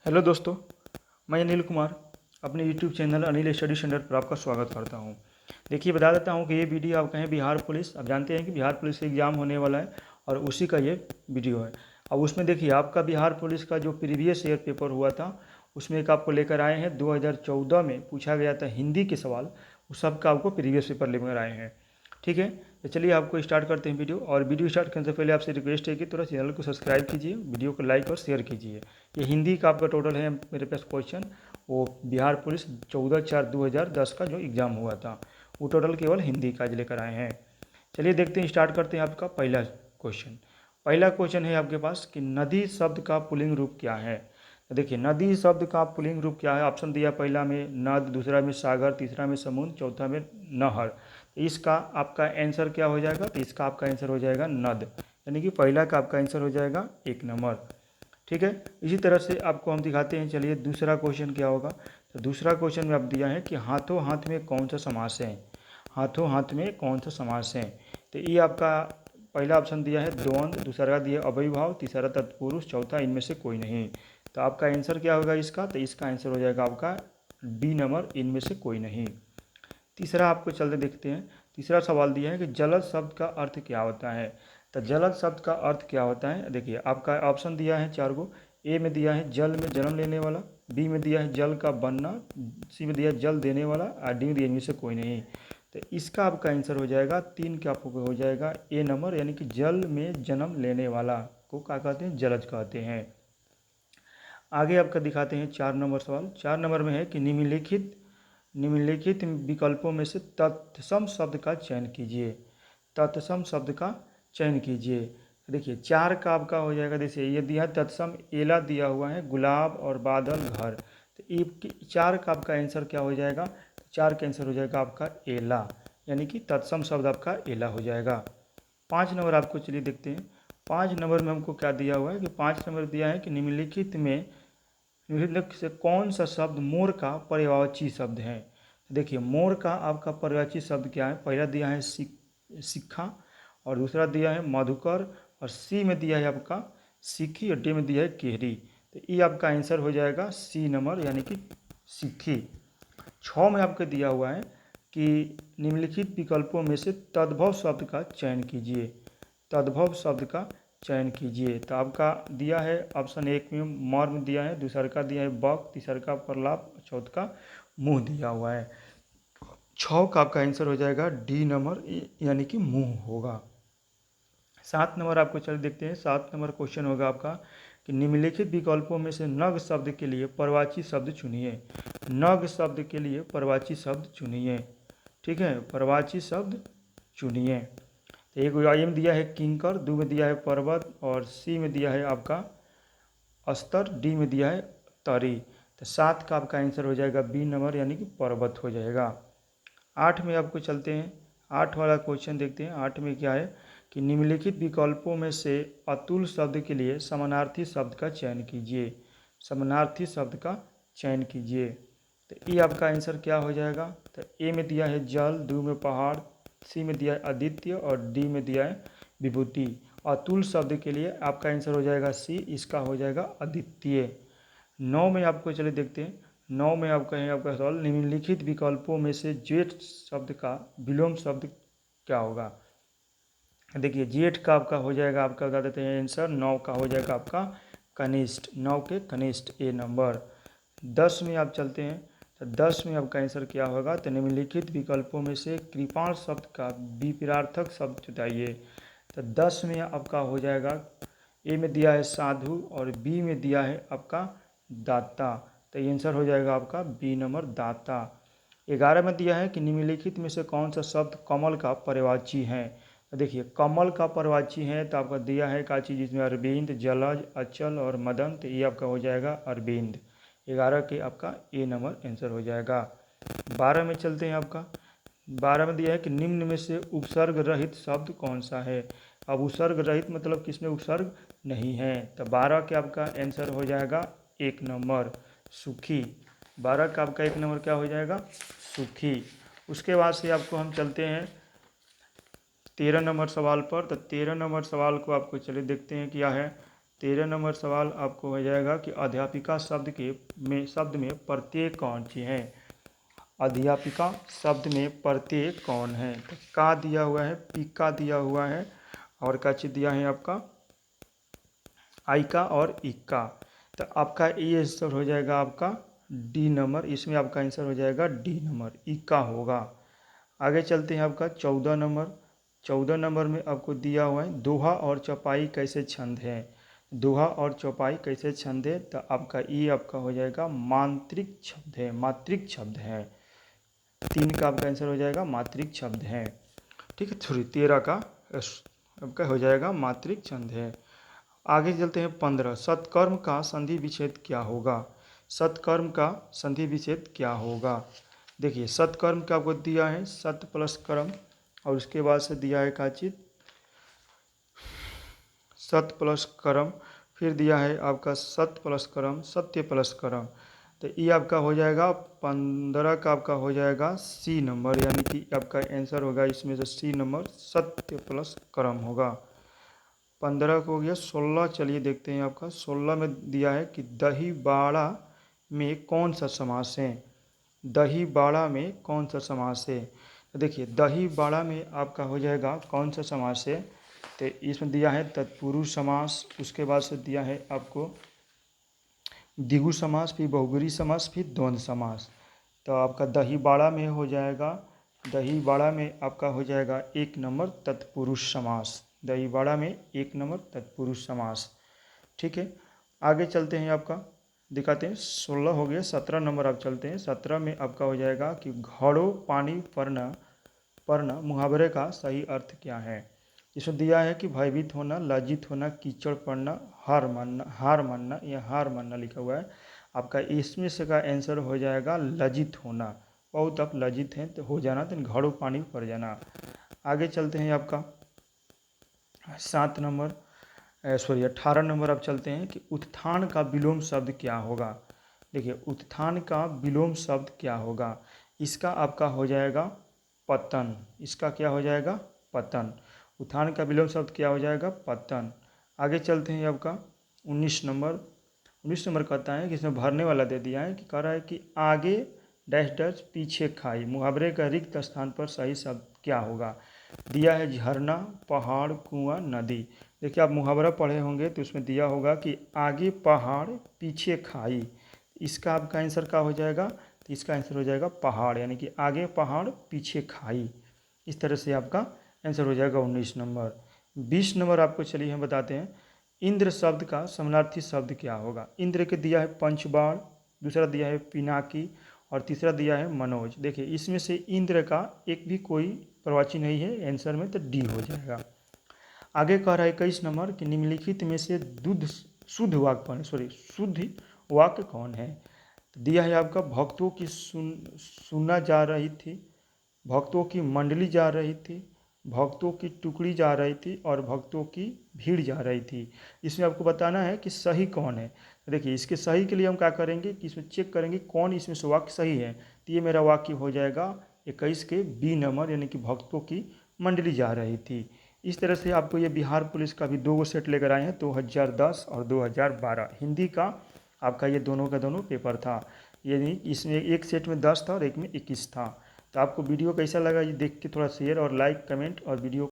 Hello दोस्तों, मैं अनिल कुमार अपने YouTube channel Anil study centre पर आपका स्वागत करता हूं। देखिए, बता देता हूं कि ये वीडियो आप कहें बिहार पुलिस, आप जानते हैं कि बिहार पुलिस एग्ज़ाम होने वाला है और उसी का ये वीडियो है। अब उसमें देखिए, आपका बिहार पुलिस का जो प्रीवियस ईयर पेपर हुआ था उसमें एक आपको लेकर आए हैं। 2014 में पूछा गया था हिंदी के सवाल, उस सब का आपको प्रीवियस पेपर लेकर आए हैं। ठीक है, तो चलिए आपको स्टार्ट करते हैं वीडियो। और वीडियो स्टार्ट करने से पहले आपसे रिक्वेस्ट है कि थोड़ा चैनल को सब्सक्राइब कीजिए, वीडियो को लाइक और शेयर कीजिए। ये हिंदी का आपका टोटल है मेरे पास क्वेश्चन, वो बिहार पुलिस 14/4/2010 का जो एग्ज़ाम हुआ था वो टोटल केवल हिंदी का आज लेकर आए हैं। चलिए देखते हैं, स्टार्ट करते हैं आपका पहला क्वेश्चन। पहला क्वेश्चन है आपके पास कि नदी शब्द का पुल्लिंग रूप क्या है। तो देखिए, नदी शब्द का पुल्लिंग रूप क्या है। ऑप्शन दिया, पहला में नद, दूसरा में सागर, तीसरा में समुद्र, चौथा में नहर। तो इसका आपका आंसर क्या हो जाएगा, तो इसका आपका आंसर हो जाएगा नद, यानी कि पहला का आपका आंसर हो जाएगा 1 नंबर। ठीक है, इसी तरह से आपको हम दिखाते हैं। चलिए दूसरा क्वेश्चन क्या होगा। तो दूसरा क्वेश्चन में आप दिया है कि हाथों हाथ में कौन सा समास है। हाथों हाथ में कौन सा समास है। तो ये आपका पहला ऑप्शन दिया है द्वंद्व, दूसरा दिया है अव्ययीभाव, तीसरा तत्पुरुष, चौथा इनमें से कोई नहीं। तो आपका आंसर क्या होगा इसका, तो इसका आंसर हो जाएगा आपका डी नंबर, इनमें से कोई नहीं। तीसरा आपको चलते देखते हैं। तीसरा सवाल दिया है कि जलद शब्द का अर्थ क्या होता है। तो जलद शब्द का अर्थ क्या होता है, देखिए आपका ऑप्शन दिया है 4 गो। ए में दिया है जल में जन्म लेने वाला, बी में दिया है जल का बनना, सी में दिया है जल देने वाला, और डी में दिया इनमें से कोई नहीं। तो इसका आपका आंसर हो जाएगा 3 का आपको हो जाएगा ए नंबर, यानी कि जल में जन्म लेने वाला को क्या कहते हैं, जलज कहते हैं। आगे आपका दिखाते हैं 4 नंबर सवाल। 4 नंबर में है कि निम्नलिखित विकल्पों में से तत्सम शब्द का चयन कीजिए। तत्सम शब्द का चयन कीजिए। देखिए 4 का आपका हो जाएगा, जैसे ये दिया तत्सम एला दिया हुआ है, गुलाब और बादल घर। तो ये 4 का आपका आंसर क्या हो जाएगा, 4 का आंसर हो जाएगा आपका एला, यानी कि तत्सम शब्द आपका एला हो जाएगा। 5 नंबर आपको चलिए देखते हैं। 5 नंबर में हमको क्या दिया हुआ है कि 5 नंबर दिया है कि निम्नलिखित से कौन सा शब्द मोर का पर्यायवाची शब्द है। देखिए मोर का आपका पर्यायवाची शब्द क्या है। पहला दिया है शिखा, और दूसरा दिया है मधुकर, और सी में दिया है आपका सीखी, और डी में दिया है केहरी। तो ये आपका आंसर हो जाएगा सी नंबर, यानी कि सीखी। 6 में आपको दिया हुआ है कि निम्नलिखित विकल्पों में से तद्भव शब्द का चयन कीजिए। तद्भव शब्द का चयन कीजिए। तो आपका दिया है ऑप्शन 1 में मर्म दिया है, दूसरा का दिया है बक, तीसरा का प्रलाप, चौथा का मुंह दिया हुआ है। 6 का आपका आंसर हो जाएगा डी नंबर, यानी कि मुंह होगा। 7 नंबर आपको चल देखते हैं। 7 नंबर क्वेश्चन होगा आपका कि निम्नलिखित विकल्पों में से नग शब्द के लिए परवाची शब्द चुनिए। नग शब्द के लिए परवाची शब्द चुनिए। ठीक है, परवाची शब्द चुनिए। तो एक आई में दिया है किंकर, दो में दिया है पर्वत, और सी में दिया है आपका अस्तर, डी में दिया है तरी। तो 7 का आपका आंसर हो जाएगा बी नंबर, यानी कि पर्वत हो जाएगा। 8 में आपको चलते हैं। 8 वाला क्वेश्चन देखते हैं। 8 में क्या है कि निम्नलिखित विकल्पों में से अतुल शब्द के लिए समानार्थी शब्द का चयन कीजिए। समानार्थी शब्द का चयन कीजिए। तो ये आपका आंसर क्या हो जाएगा, तो ए में दिया है जल, दो में पहाड़, सी में दिया है आदित्य, और डी में दिया है विभूति। अतुल शब्द के लिए आपका आंसर हो जाएगा सी, इसका हो जाएगा अद्वितीय। 9 में आपको चले देखते हैं। 9 में आपका है आपका सवाल, निम्नलिखित विकल्पों में से जेठ शब्द का विलोम शब्द क्या होगा। देखिए जेठ का आपका हो जाएगा, आपका बता देते हैं आंसर। 9 का हो जाएगा आपका कनिष्ठ, 9 के कनिष्ठ ए नंबर। 10 में आप चलते हैं। तो 10 में आपका आंसर क्या होगा, तो निम्नलिखित विकल्पों में से कृपाण शब्द का विपरीतार्थक शब्द चुनाइए। तो 10 में आपका हो जाएगा, ए में दिया है साधु, और बी में दिया है आपका दाता। तो आंसर हो जाएगा आपका बी नंबर, दाता। 11 में दिया है कि निम्नलिखित में से कौन सा शब्द कमल का पर्यायवाची है। तो देखिए कमल का पर्यायवाची है, तो आपका दिया है का चीज़ जिसमें अरविंद, जलज, अचल और मदन। तो ये आपका हो जाएगा अरविंद। 11 के आपका ए नंबर आंसर हो जाएगा। 12 में चलते हैं आपका। 12 में दिया है कि निम्न में से उपसर्ग रहित शब्द कौन सा है। अब उपसर्ग रहित मतलब किसमें उपसर्ग नहीं है। तो 12 के आपका आंसर हो जाएगा 1 नंबर, सुखी। 12 का आपका 1 नंबर क्या हो जाएगा, सुखी। उसके बाद से आपको हम चलते हैं 13 नंबर सवाल पर। तो 13 नंबर सवाल को आपको चलिए देखते हैं क्या है। 13 नंबर सवाल आपको हो जाएगा कि अध्यापिका शब्द में प्रत्यय कौन सी है। अध्यापिका शब्द में प्रत्यय कौन है। तो का दिया हुआ है, पिका दिया हुआ है और का चीज दिया है आपका आइका और इक्का। तो आपका ये आंसर हो जाएगा आपका डी नंबर, इसमें आपका आंसर हो जाएगा डी नंबर, इक्का होगा। आगे चलते हैं आपका 14 नंबर। 14 नंबर में आपको दिया हुआ है दोहा और चौपाई कैसे छंद है। दोहा और चौपाई कैसे छंद है, तो आपका ये आपका हो जाएगा मांत्रिक शब्द है, मात्रिक शब्द है। 3 का आपका आंसर हो जाएगा मात्रिक शब्द है। ठीक है, सॉरी 13 का आपका हो जाएगा मात्रिक छंद है। आगे चलते हैं 15। सत्कर्म का संधि विच्छेद क्या होगा। सत्कर्म का संधि विच्छेद क्या होगा। देखिए सत्कर्म का आपको दिया है सत प्लस कर्म और उसके बाद से दिया है का चीज सत प्लस कर्म, फिर दिया है आपका सत प्लस कर्म, सत्य प्लस कर्म। तो ये आपका हो जाएगा 15 का आपका हो जाएगा सी नंबर, यानी कि आपका आंसर होगा इसमें से सी नंबर सत्य प्लस कर्म होगा। 15 को हो गया। 16 चलिए देखते हैं आपका 16 में दिया है कि दही बाड़ा में कौन सा समास है। दही बाड़ा में कौन सा समास है। तो देखिए दही बाड़ा में आपका हो जाएगा कौन सा समास है। तो इसमें दिया है तत्पुरुष समास, उसके बाद से दिया है आपको द्विगु समास, फिर बहुब्रीहि समास, फिर द्वंद्व समास। तो आपका दही बाड़ा में हो जाएगा, दही बाड़ा में आपका हो जाएगा 1 नंबर तत्पुरुष समास। दही बाड़ा में 1 नंबर तत्पुरुष समास। ठीक है, आगे चलते हैं आपका दिखाते हैं। 16 हो गया, 17 नंबर आप चलते हैं। 17 में आपका हो जाएगा कि घड़ों पानी पड़ना मुहावरे का सही अर्थ क्या है। इसमें दिया है कि भयभीत होना, लज्जित होना, कीचड़ पड़ना, हार मानना या हार मानना लिखा हुआ है। आपका इसमें से का आंसर हो जाएगा लज्जित होना। बहुत आप लज्जित हैं तो हो जाना, तो घड़ों पानी पड़ जाना। आगे चलते हैं आपका 7 नंबर 18 नंबर आप चलते हैं कि उत्थान का विलोम शब्द क्या होगा। देखिए उत्थान का विलोम शब्द क्या होगा। इसका आपका हो जाएगा पतन। इसका क्या हो जाएगा पतन। उत्थान का विलोम शब्द क्या हो जाएगा पतन। आगे चलते हैं आपका 19 नंबर। 19 नंबर कहता है कि इसमें भरने वाला दे दिया है कि कह रहा है कि आगे डैश डैश पीछे खाई मुहावरे का रिक्त स्थान पर सही शब्द क्या होगा। दिया है झरना, पहाड़, कुआं, नदी। देखिए आप मुहावरा पढ़े होंगे तो उसमें दिया होगा कि आगे पहाड़ पीछे खाई। इसका आपका आंसर क्या हो जाएगा, तो इसका आंसर हो जाएगा पहाड़, यानी कि आगे पहाड़ पीछे खाई। इस तरह से आपका आंसर हो जाएगा 19 नंबर। 20 नंबर आपको चलिए हम बताते हैं इंद्र शब्द का समानार्थी शब्द क्या होगा। इंद्र के दिया है पंचबाण, दूसरा दिया है पिनाकी और तीसरा दिया है मनोज। देखिए इसमें से इंद्र का एक भी कोई प्रवाची नहीं है आंसर में, तो डी हो जाएगा। आगे कह रहा है 21 नंबर कि निम्नलिखित में से शुद्ध वाक्य कौन है, शुद्ध वाक्य कौन है। दिया है आपका भक्तों की सुनना जा रही थी, भक्तों की मंडली जा रही थी, भक्तों की टुकड़ी जा रही थी और भक्तों की भीड़ जा रही थी। इसमें आपको बताना है कि सही कौन है। देखिए इसके सही के लिए हम क्या करेंगे कि इसमें चेक करेंगे कौन इसमें से वाक्य सही है। तो ये मेरा वाक्य हो जाएगा 21 के बी नंबर, यानी कि भक्तों की मंडली जा रही थी। इस तरह से आपको ये बिहार पुलिस का भी 2 सेट लेकर आए हैं, 2010 और 2012 हिंदी का आपका ये दोनों का दोनों पेपर था। यानी इसमें एक सेट में 10 था और एक में 21 था। तो आपको वीडियो कैसा लगा ये देख के थोड़ा शेयर और लाइक कमेंट और वीडियो